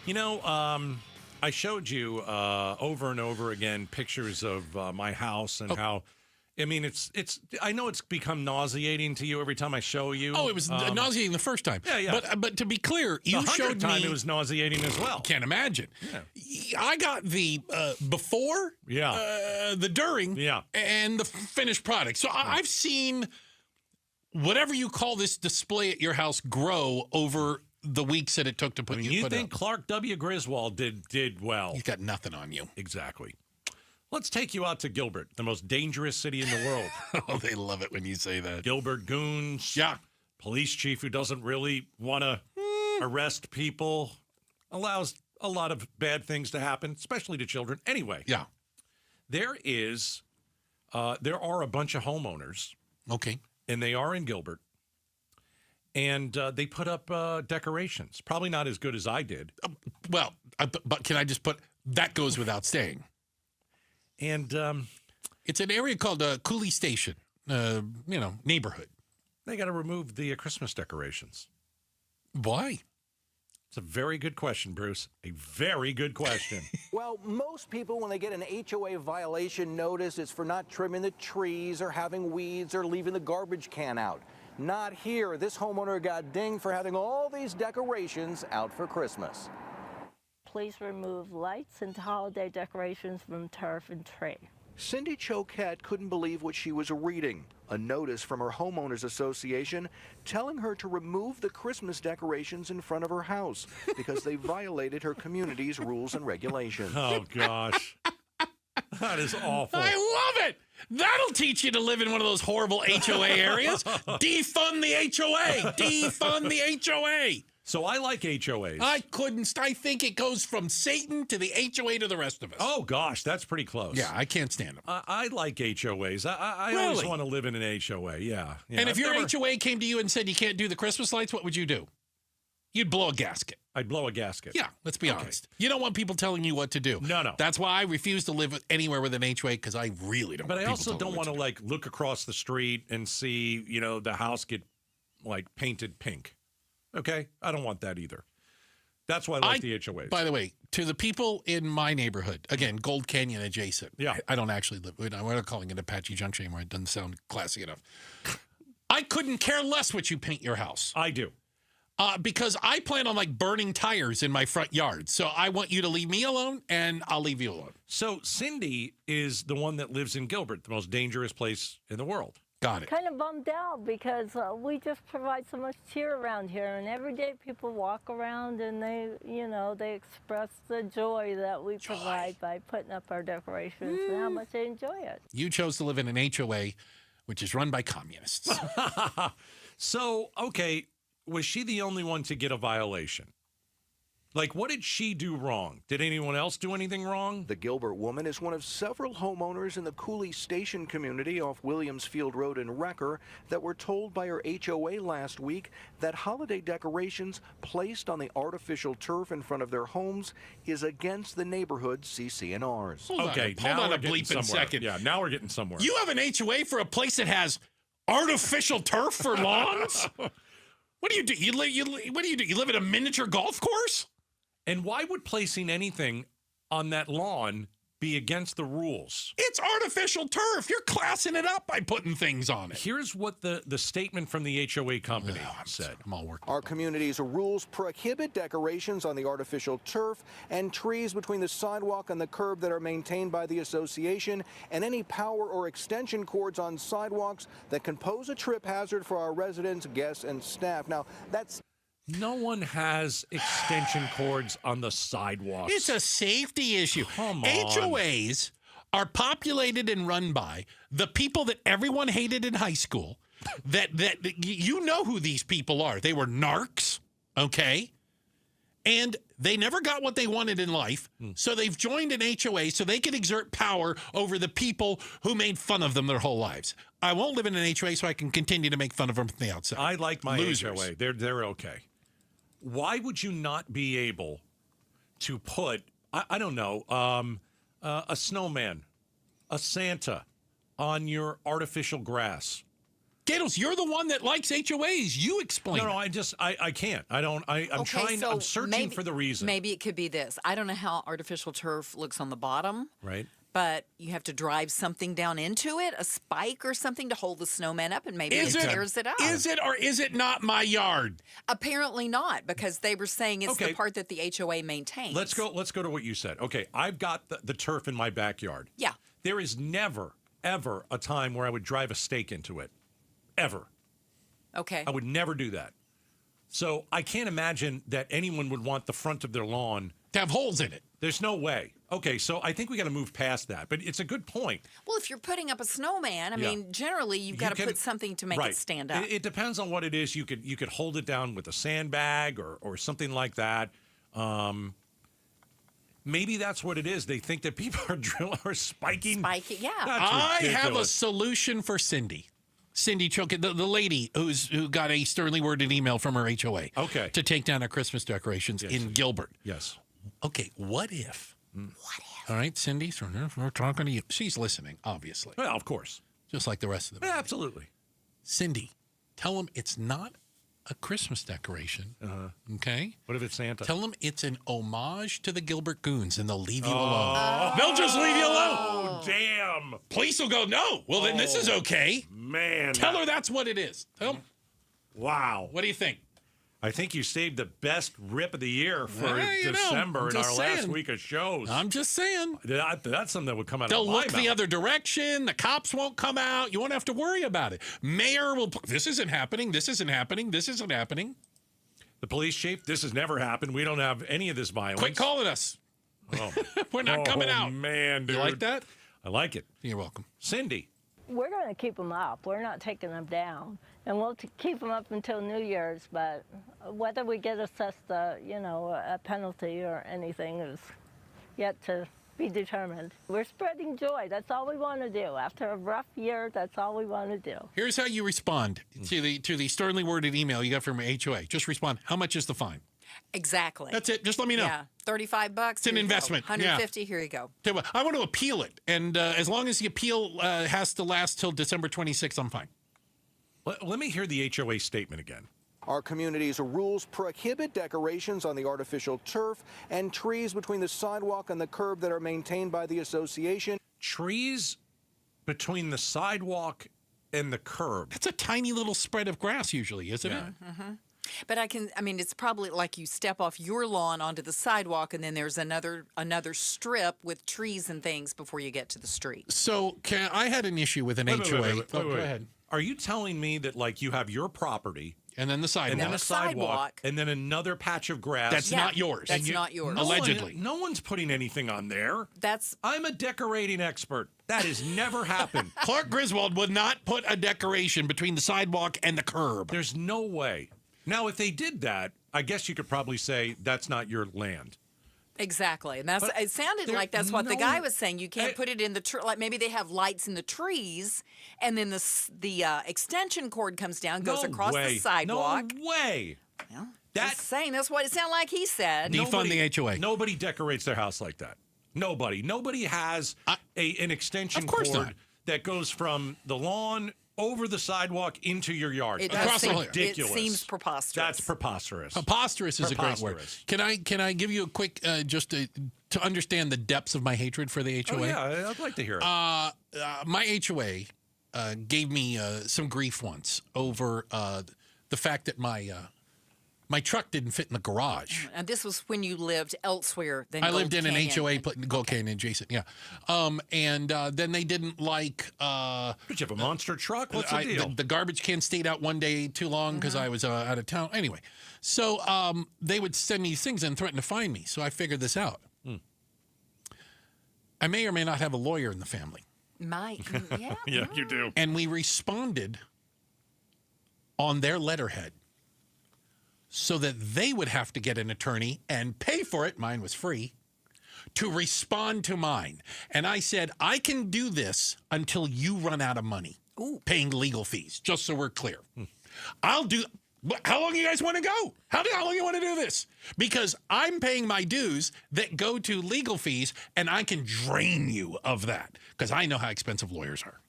I showed you over and over again pictures of my house and how. I mean, it's. I know it's become nauseating to you every time I show you. Oh, it was nauseating the first time. Yeah. But to be clear, you showed me. It was nauseating as well. Can't imagine. Yeah. I got the before, the during, and the finished product. So I've seen whatever you call this display at your house grow over the weeks that it took to put. You think Clark W. Griswold did well? He's got nothing on you. Exactly. Let's take you out to Gilbert, the most dangerous city in the world. Oh, they love it when you say that. Gilbert Goons. Yeah. Police chief who doesn't really want to arrest people. Allows a lot of bad things to happen, especially to children. Anyway. Yeah. There are a bunch of homeowners. Okay. And they are in Gilbert. And they put up decorations. Probably not as good as I did. But can I just put, that goes without saying. And it's an area called Cooley Station, neighborhood. They got to remove the Christmas decorations. Why? It's a very good question, Bruce. A very good question. Well, most people, when they get an HOA violation notice, it's for not trimming the trees or having weeds or leaving the garbage can out. Not here. This homeowner got dinged for having all these decorations out for Christmas. Please remove lights and holiday decorations from turf and tree. Cindy Choquette couldn't believe what she was reading. A notice from her homeowners association telling her to remove the Christmas decorations in front of her house because they violated her community's rules and regulations. Oh, gosh. That is awful. I love it. That'll teach you to live in one of those horrible HOA areas. Defund the HOA. Defund the HOA. So I like HOAs. I think it goes from Satan to the HOA to the rest of us. Oh, gosh, that's pretty close. Yeah, I can't stand them. I like HOAs. I Really? always want to live in an HOA, yeah. And if your HOA came to you and said you can't do the Christmas lights, what would you do? You'd blow a gasket. I'd blow a gasket. Yeah, let's be honest. You don't want people telling you what to do. No. That's why I refuse to live anywhere with an HOA, because I really don't But want I people also telling don't me want what to, like, look across the street and see, the house get, like, painted pink. Okay? I don't want that either. That's why I like the HOAs. By the way, to the people in my neighborhood, again, Gold Canyon adjacent. Yeah. I don't actually live. We're not calling it Apache Junction anymore. It doesn't sound classy enough. I couldn't care less what you paint your house. I do. Because I plan on burning tires in my front yard. So I want you to leave me alone, and I'll leave you alone. So Cindy is the one that lives in Gilbert, the most dangerous place in the world. Got it. Kind of bummed out because we just provide so much cheer around here, and every day people walk around and they express the joy that we provide by putting up our decorations and how much they enjoy it. You chose to live in an HOA, which is run by communists. So, okay, was she the only one to get a violation? Like, what did she do wrong? Did anyone else do anything wrong? The Gilbert woman is one of several homeowners in the Cooley Station community off Williamsfield Road in Wrecker that were told by her HOA last week that holiday decorations placed on the artificial turf in front of their homes is against the neighborhood's CC&Rs. Hold on a bleeping second. Yeah, now we're getting somewhere. You have an HOA for a place that has artificial turf for lawns? What do you do? What do you do? You live at a miniature golf course? And why would placing anything on that lawn be against the rules? It's artificial turf. You're classing it up by putting things on it. Here's what the statement from the HOA company said. I'm all worked. Our community's rules prohibit decorations on the artificial turf and trees between the sidewalk and the curb that are maintained by the association, and any power or extension cords on sidewalks that can pose a trip hazard for our residents, guests, and staff. Now, that's... No one has extension cords on the sidewalks. It's a safety issue. Come on. HOAs are populated and run by the people that everyone hated in high school. That you know who these people are. They were narcs, okay? And they never got what they wanted in life, so they've joined an HOA so they can exert power over the people who made fun of them their whole lives. I won't live in an HOA so I can continue to make fun of them from the outside. I like my Losers. HOA. They're okay. Why would you not be able to put, I don't know, a snowman, a Santa on your artificial grass? Gaydos, you're the one that likes HOAs. You explain. No, it. I can't. I'm searching for the reason. Maybe it could be this. I don't know how artificial turf looks on the bottom. Right. But you have to drive something down into it, a spike or something to hold the snowman up, and maybe it tears it up. Is it or is it not my yard? Apparently not, because they were saying it's the part that the HOA maintains. Let's go to what you said. Okay, I've got the turf in my backyard. Yeah. There is never, ever a time where I would drive a stake into it. Ever. Okay. I would never do that. So I can't imagine that anyone would want the front of their lawn To have holes in it. There's no way. Okay, so I think we got to move past that, but it's a good point. Well, if you're putting up a snowman, I mean, generally you've got to put something to make it stand up. It depends on what it is. You could hold it down with a sandbag or something like that. Maybe that's what it is. They think that people are spiking. Spiking, yeah. I have a solution for Cindy. Cindy Chokin, the lady who got a sternly worded email from her HOA. Okay. To take down her Christmas decorations in Gilbert. Yes. Okay, what if? All right, Cindy, so we're talking to you. She's listening, obviously. Well, of course. Just like the rest of them. Yeah, absolutely. Cindy, tell them it's not a Christmas decoration. Okay? What if it's Santa? Tell them it's an homage to the Gilbert Goons, and they'll leave you alone. They'll just leave you alone. Oh, damn. Police will go, no. Well, then this is okay. Man. Tell her that's what it is. Tell them. Wow. What do you think? I think you saved the best rip of the year for December in our last week of shows. I'm just saying. That's something that would come out They'll of my look mouth. the other direction. The cops won't come out. You won't have to worry about it. Mayor will, this isn't happening. This isn't happening. This isn't happening. The police chief, this has never happened. We don't have any of this violence. Quit calling us. Oh. We're not coming out. Oh, man, dude. You like that? I like it. You're welcome. Cindy. We're going to keep them up. We're not taking them down. And we'll keep them up until New Year's, but whether we get assessed a penalty or anything is yet to be determined. We're spreading joy. That's all we want to do. After a rough year, that's all we want to do. Here's how you respond to the sternly worded email you got from your HOA. Just respond. How much is the fine? Exactly. That's it. Just let me know. Yeah, $35. It's an investment. $150. Here you go. Tell you what, I want to appeal it, and as long as the appeal has to last till December 26th, I'm fine. Let me hear the HOA statement again. Our community's rules prohibit decorations on the artificial turf and trees between the sidewalk and the curb that are maintained by the association. Trees between the sidewalk and the curb. That's a tiny little spread of grass usually, isn't it? Mm-hmm. But it's probably like you step off your lawn onto the sidewalk, and then there's another strip with trees and things before you get to the street. So I had an issue with an HOA. Wait. Go ahead. Are you telling me that like you have your property and then the sidewalk, and then a sidewalk, and then another patch of grass that's not yours? That's not yours. Allegedly. No one's putting anything on there. That's. I'm a decorating expert. That has never happened. Clark Griswold would not put a decoration between the sidewalk and the curb. There's no way. Now, if they did that, I guess you could probably say that's not your land. Exactly, and it sounded like that's what the guy was saying. You can't put it in the tree. Like maybe they have lights in the trees, and then the extension cord comes down, goes across the sidewalk. No way. Well, just saying that's what it sounded like. He said. Defund the HOA. Nobody decorates their house like that. Nobody. Nobody has an extension cord that goes from the lawn over the sidewalk into your yard. That's ridiculous. It seems preposterous. That's preposterous. Preposterous is a great word. Can I give you a quick just to understand the depths of my hatred for the HOA? Oh, yeah, I'd like to hear it. My HOA gave me some grief once over the fact that my truck didn't fit in the garage. And this was when you lived elsewhere than I lived in Canyon. an HOA, Gold Canyon adjacent, yeah. And then they didn't like... Did you have a monster truck? What's the deal? The garbage can stayed out one day too long because I was out of town. Anyway, so they would send me these things and threaten to fine me. So I figured this out. I may or may not have a lawyer in the family. Yeah. Yeah, you do. And we responded on their letterhead so that they would have to get an attorney and pay for it. Mine was free to respond to mine. And I said, I can do this until you run out of money paying legal fees, just so we're clear. I'll do. How long you guys want to go? How long you want to do this? Because I'm paying my dues that go to legal fees, and I can drain you of that because I know how expensive lawyers are.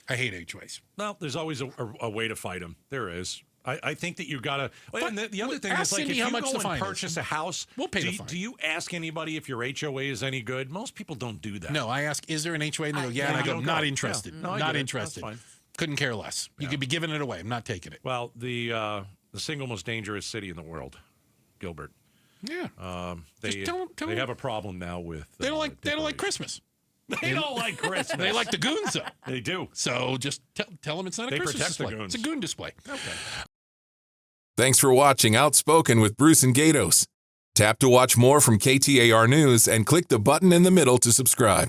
I hate HOAs. Well, there's always a way to fight them. There is. I think that you got to. And the other thing ask is, like, Cindy if how you much go the and fine is. purchase a house, We'll pay the fine. Do you ask anybody if your HOA is any good? Most people don't do that. No, I ask, is there an HOA? And they go, yeah. And I go, not interested. Yeah. No, I not get it. interested. That's fine. Couldn't care less. You could be giving it away. I'm not taking it. Well, the single most dangerous city in the world, Gilbert. Yeah. They They have a problem now with. They don't like Christmas. They don't like Christmas. They like the goons, though. They do. So just tell them it's not a They Christmas protect the display. goons. It's a goon display. Okay. Thanks for watching Outspoken with Bruce and Gaydos. Tap to watch more from KTAR News and click the button in the middle to subscribe.